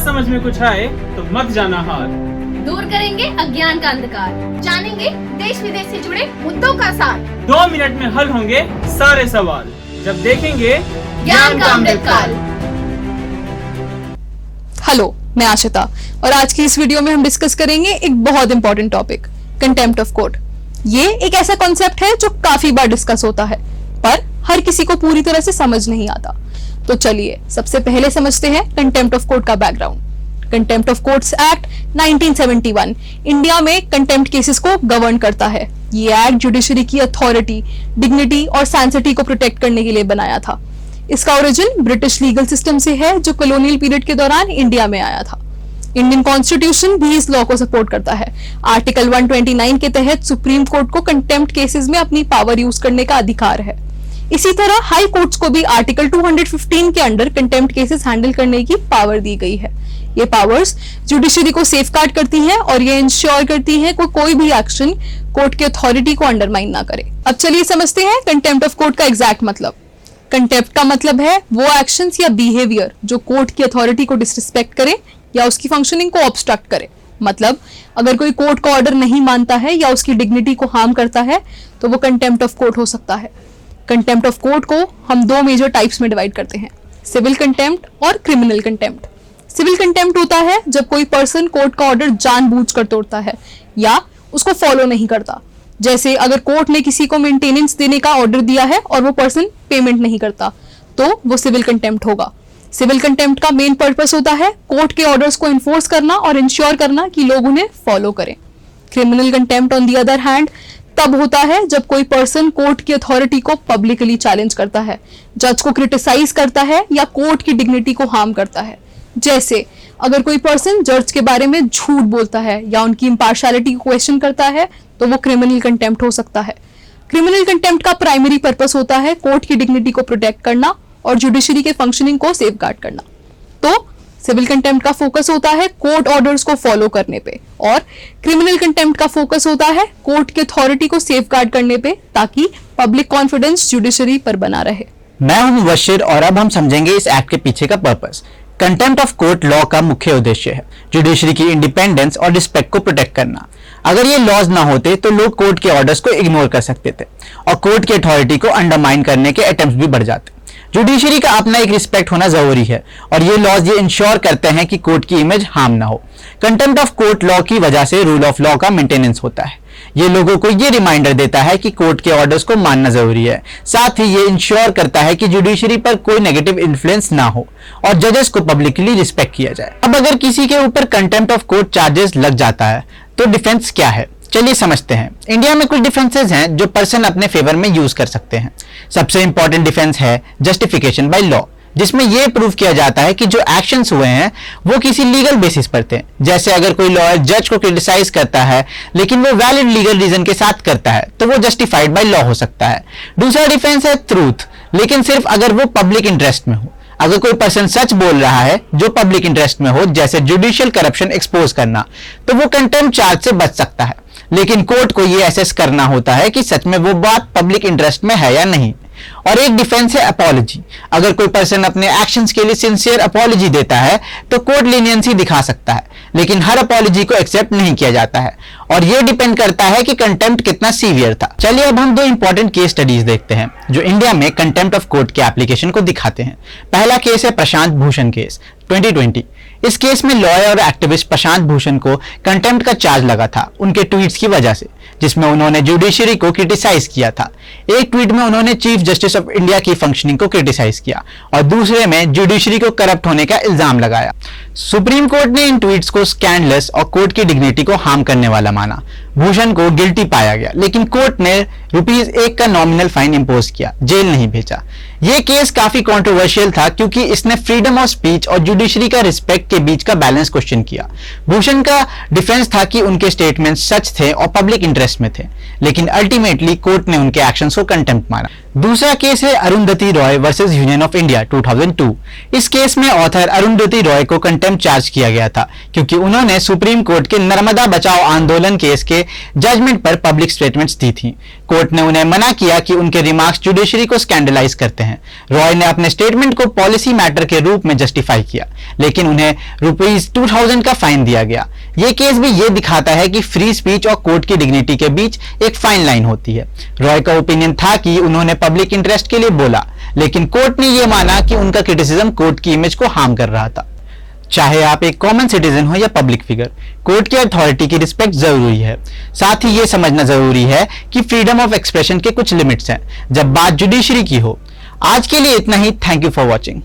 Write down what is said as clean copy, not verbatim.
समझ में कुछ आए तो मत जाना हार। दूर करेंगे अज्ञान का अंधकार, जानेंगे देश विदेश से जुड़े मुद्दों का सार। 2 मिनट में हल होंगे सारे सवाल, जब देखेंगे ज्ञान का अमृतकाल। हेलो, मैं आशिता और आज की इस वीडियो में हम डिस्कस करेंगे एक बहुत important topic, contempt of court. ये एक ऐसा कॉन्सेप्ट है जो काफी बार डिस्कस होता है, पर हर किसी को पूरी तरह से समझ नहीं आता। तो चलिए सबसे पहले समझते हैं कंटेम्प्ट ऑफ कोर्ट का background. Contempt of courts act 1971 India में कंटेम्प्ट केसेस को गवर्न करता है। ये एक्ट जुडिशरी की अथॉरिटी, डिग्निटी और सैंसिटी को प्रोटेक्ट करने के लिए बनाया था। इसका ओरिजिन ब्रिटिश लीगल सिस्टम से है जो कॉलोनियल पीरियड के दौरान इंडिया में आया था। इंडियन कॉन्स्टिट्यूशन भी इस लॉ को सपोर्ट करता है। आर्टिकल 129 के तहत सुप्रीम कोर्ट को कंटेम्प्ट केसेस में अपनी पावर यूज करने का अधिकार है। इसी तरह हाई कोर्ट्स को भी आर्टिकल 215 के अंडर कंटेम्प्ट केसेस हैंडल करने की पावर दी गई है। ये पावर्स जुडिशरी को सेफगार्ड करती हैं और ये इंश्योर करती हैं कोई भी एक्शन कोर्ट की अथॉरिटी को अंडरमाइन ना करे। अब चलिए समझते हैं कंटेम्प्ट ऑफ कोर्ट का एग्जैक्ट मतलब। कंटेम्प्ट का मतलब है वो एक्शंस या बिहेवियर जो कोर्ट की अथॉरिटी को डिसरिस्पेक्ट करे या उसकी फंक्शनिंग को ऑब्स्ट्रक्ट करे। मतलब अगर कोई कोर्ट का ऑर्डर नहीं मानता है या उसकी डिग्निटी को हार्म करता है तो वो कंटेम्प्ट ऑफ कोर्ट हो सकता है। कंटेम्प्ट ऑफ कोर्ट को हम 2 मेजर टाइप्स में डिवाइड करते हैं, सिविल कंटेम्प्ट और क्रिमिनल कंटेम्प्ट। सिविल कंटेम्प्ट होता है जब कोई पर्सन कोर्ट का ऑर्डर जानबूझकर तोड़ता है या उसको फॉलो नहीं करता। जैसे अगर कोर्ट ने किसी को मेंटेनेंस देने का ऑर्डर दिया है और वो पर्सन पेमेंट नहीं करता तो वो सिविल कंटेम्प्ट होगा। सिविल कंटेम्प्ट का मेन पर्पस होता है कोर्ट के ऑर्डर्स को इन्फोर्स करना और इंश्योर करना कि लोग उन्हें फॉलो करें। Criminal contempt on the other hand तब होता है जब कोई पर्सन कोर्ट की अथॉरिटी को पब्लिकली चैलेंज करता है, जज को क्रिटिसाइज करता है या कोर्ट की डिग्निटी को हार्म करता है। जैसे अगर कोई पर्सन जज के बारे में झूठ बोलता है या उनकी इम्पार्शियलिटी को क्वेश्चन करता है तो वो क्रिमिनल कंटेम्प्ट हो सकता है। क्रिमिनल कंटेम्प्ट का प्राइमरी पर्पस होता है कोर्ट की डिग्निटी को प्रोटेक्ट करना और जुडिशरी के फंक्शनिंग को सेफगार्ड करना। तो सिविल कंटेम्प्ट का फोकस होता है कोर्ट ऑर्डर्स को फॉलो करने पे और क्रिमिनल कंटेम्प्ट का फोकस होता है कोर्ट की अथॉरिटी को सेफगार्ड करने पे ताकि पब्लिक कॉन्फिडेंस जुडिशरी पर बना रहे। मैं हूं मुबशिर और अब हम समझेंगे इस एक्ट के पीछे का purpose. Contempt of court law का मुख्य उद्देश्य है जुडिशरी की इंडिपेंडेंस और रिस्पेक्ट को प्रोटेक्ट करना। अगर ये लॉज ना होते तो लोग कोर्ट के ऑर्डर्स को इग्नोर कर सकते थे और कोर्ट की अथॉरिटी को अंडरमाइन करने के अटेम्प्ट भी बढ़ जाते। जुडिशरी का अपना एक रिस्पेक्ट होना जरूरी है और ये लॉज ये इंश्योर करते हैं कि कोर्ट की इमेज हार्म ना हो। कंटेम्प्ट ऑफ कोर्ट लॉ की वजह से रूल ऑफ लॉ का मेंटेनेंस होता है। ये लोगों को ये रिमाइंडर देता है कि कोर्ट के ऑर्डर्स को मानना जरूरी है। साथ ही ये इंश्योर करता है कि जुडिशरी पर कोई नेगेटिव इन्फ्लुएंस ना हो और जजेस को पब्लिकली रिस्पेक्ट किया जाए। अब अगर किसी के ऊपर कंटेम्प्ट ऑफ कोर्ट चार्जेस लग जाता है तो डिफेंस क्या है, चलिए समझते हैं। इंडिया में कुछ डिफेंसेस हैं जो पर्सन अपने फेवर में यूज कर सकते हैं। सबसे इंपॉर्टेंट डिफेंस है जस्टिफिकेशन बाय लॉ, जिसमें यह प्रूव किया जाता है कि जो एक्शंस हुए हैं वो किसी लीगल बेसिस पर थे। जैसे अगर कोई लॉयर जज को क्रिटिसाइज करता है लेकिन वो वैलिड लीगल रीजन के साथ करता है तो वो जस्टिफाइड बाय लॉ हो सकता है। दूसरा डिफेंस है ट्रूथ, लेकिन सिर्फ अगर वो पब्लिक इंटरेस्ट में हो। अगर कोई पर्सन सच बोल रहा है जो पब्लिक इंटरेस्ट में हो, जैसे जुडिशियल करप्शन एक्सपोज करना, तो वो कंटेम्प्ट चार्ज से बच सकता है। लेकिन कोर्ट को ये असेस करना होता है कि सच में वो बात पब्लिक इंटरेस्ट में है या नहीं। और एक डिफेंस है अपॉलॉजी। अगर कोई पर्सन अपने एक्शंस के लिए सिंसियर अपॉलॉजी देता है तो कोर्ट लीनियंसी दिखा सकता है, लेकिन हर अपॉलॉजी को एक्सेप्ट नहीं किया जाता है और ये डिपेंड करता है कि कंटेम्प्ट कितना सीवियर था। चलिए अब हम 2 इंपॉर्टेंट केस स्टडीज देखते हैं जो इंडिया में कंटेम्प्ट ऑफ कोर्ट के एप्लीकेशन को दिखाते हैं। पहला केस है प्रशांत भूषण केस 2020। इस केस में लॉयर और एक्टिविस्ट प्रशांत भूषण को कंटेम्प्ट का चार्ज लगा था उनके ट्वीट्स की वजह से, जिसमें उन्होंने जुडिशरी को क्रिटिसाइज किया था। एक ट्वीट में उन्होंने चीफ जस्टिस ऑफ इंडिया की फंक्शनिंग को क्रिटिसाइज किया और दूसरे में जुडिशरी को करप्ट होने का इल्जाम लगाया। सुप्रीम कोर्ट ने इन ट्वीट्स को स्कैंडलेस और कोर्ट की डिग्निटी को हार्म करने वाला माना। भूषण को गिल्टी पाया गया, लेकिन कोर्ट ने ₹1 का नॉमिनल फाइन इंपोज किया, जेल नहीं भेजा। यह केस काफी कंट्रोवर्शियल था क्योंकि इसने फ्रीडम ऑफ स्पीच और जुडिशरी का रिस्पेक्ट के बीच का बैलेंस क्वेश्चन किया। भूषण का डिफेंस था कि उनके स्टेटमेंट सच थे और पब्लिक इंटरेस्ट में थे, लेकिन अल्टीमेटली कोर्ट ने उनके एक्शंस को कंटेम्प्ट माना। दूसरा केस है Arundhati Roy versus union of India 2002। इस केस में ऑथर अरुंधति रॉय को कंटेम्प्ट चार्ज किया गया था क्योंकि उन्होंने सुप्रीम कोर्ट के नर्मदा बचाओ आंदोलन केस के जजमेंट पर पब्लिक स्टेटमेंट्स दी थी। कोर्ट ने उन्हें मना किया कि उनके रिमार्क्स जुडिशरी को स्कैंडलाइज करते हैं। रॉय ने अपने स्टेटमेंट को पॉलिसी मैटर के रूप में जस्टिफाई किया, लेकिन उन्हें ₹2000 का फाइन दिया गया। यह केस भी ये दिखाता है कि फ्री स्पीच और कोर्ट की डिग्निटी के बीच एक फाइन लाइन होती है। रॉय का ओपिनियन था कि उन्होंने पब्लिक इंटरेस्ट के लिए बोला, लेकिन कोर्ट ने यह माना कि उनका क्रिटिसिज्म कोर्ट की इमेज को हार्म कर रहा था। चाहे आप एक कॉमन सिटीजन हो या पब्लिक फिगर, कोर्ट की अथॉरिटी की रिस्पेक्ट जरूरी है। साथ ही यह समझना जरूरी है कि फ्रीडम ऑफ एक्सप्रेशन के कुछ लिमिट्स हैं जब बात जुडिशरी की हो। आज के लिए इतना ही। Thank you for watching.